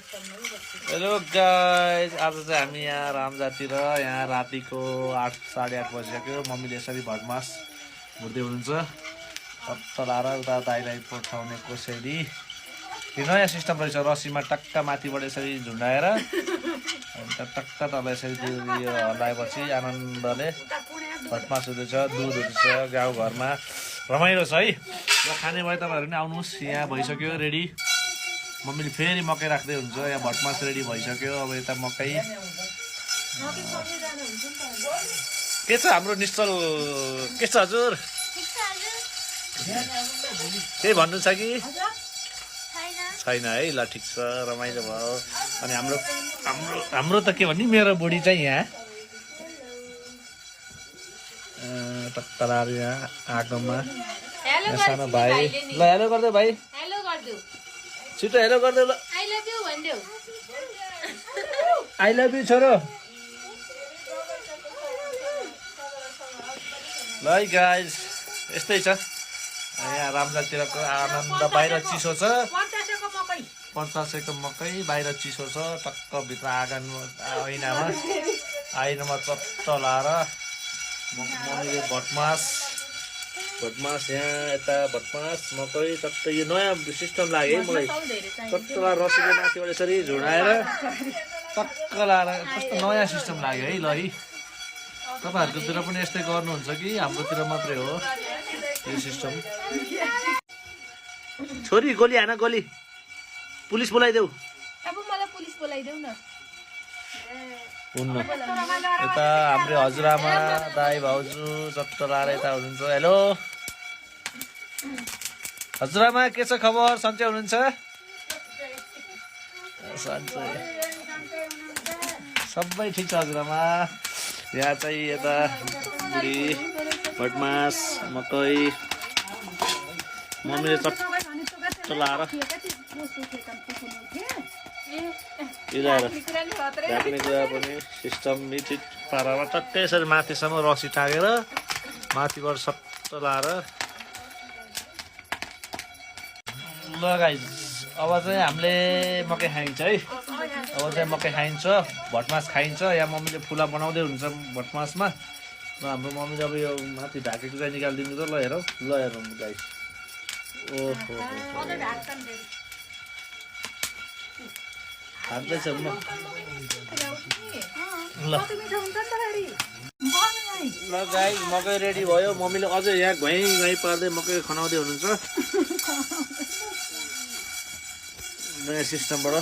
Hello guys, आज चाहिँ हामी यहाँ रामजातिर यहाँ रातिको 8 साढे 8 बजिसक्यो। मम्मीले यसरी भटमास भुट्दै हुनुहुन्छ। चलाएर उता दाइलाई पठाउने कोसेली। यो नयाँ सिस्टम रहेछ, रस्सीमा टक्क माथिबाट यसरी झुन्डाएर अन्त टक्क तल यसरी यो हल्लाएपछि आनन्दले भटमास हुँदैछ, दुध हुँदैछ गाउँघरमा। रमाइलो छ है। र खाने भए तपाईँहरू पनि आउनुहोस्। यहाँ भइसक्यो रेडी। मम्मीले फेरि मकै राख्दै हुन्छ। यहाँ भटमास रेडी भइसक्यो। अब यता मकै के छ हाम्रो निश्चल, के छ हजुर? केही भन्नु छ कि छैन है? ल ठिक छ, रमाइलो भयो। अनि हाम्रो हाम्रो हाम्रो त के भन्ने, मेरो बुढी चाहिँ यहाँ टक्कलार यहाँ आगोमा। सानो भाइ, ल हेलो गर्दै भाइ, छिटो हेलो गर्दै। ल आई लभ यू छोरो। ल है गाइस, यस्तै छ यहाँ रामजातिरको आनन्द। बाहिर चिसो छ, 50 मकै बाहिर चिसो छ। टक्क भित्र आँगन ऐनामा चट्ट लाएर मम्मीले भटमास यहाँ यता भटमास मकै चट्ट। यो नयाँ सिस्टम लाग्यो है मलाई। चट्ट लाएर रसीले माथिबाट यसरी झुडाएर टक्क लाएर कस्तो नयाँ सिस्टम लाग्यो है। ल है, तपाईँहरूकोतिर पनि यस्तै गर्नुहुन्छ कि हाम्रोतिर मात्रै हो यो सिस्टम? छोरी गोली हान, गोली। पुलिस बोलाइदेऊ। हुन्न, यता हाम्रो हजुरआमा दाई भाउजू चट्ट लाएर यता हुनुहुन्छ। हेलो हजुरआमा, के छ खबर? सन्चै हुनुहुन्छ? सन्चै, सबै ठिक छ हजुरआमा। यहाँ चाहिँ यता बुढी भटमास मकै मम्मीले चट्ट लाएर ढाक्ने कुरा पनि सिस्टम मिठिक पारामा टक्कै यसरी माथिसम्म रसी टाँगेर माथिबाट सट्ट लाएर। ल गाइस, अब चाहिँ हामीले मकै खाइन्छ है। अब चाहिँ मकै खाइन्छ, भटमास खाइन्छ। यहाँ मम्मीले फुला बनाउँदै हुन्छ भटमासमा। र हाम्रो मम्मीले अब यो माथि ढाकेको चाहिँ निकालिदिनु त। ल हेरौँ, ल हेरौँ गाइस। ओहो खाँदैछ म। ल गाइस, मकै रेडी भयो। मम्मीले अझै यहाँ घुइँ पार्दै मकै खनाउँदै हुनुहुन्छ नयाँ सिस्टमबाट।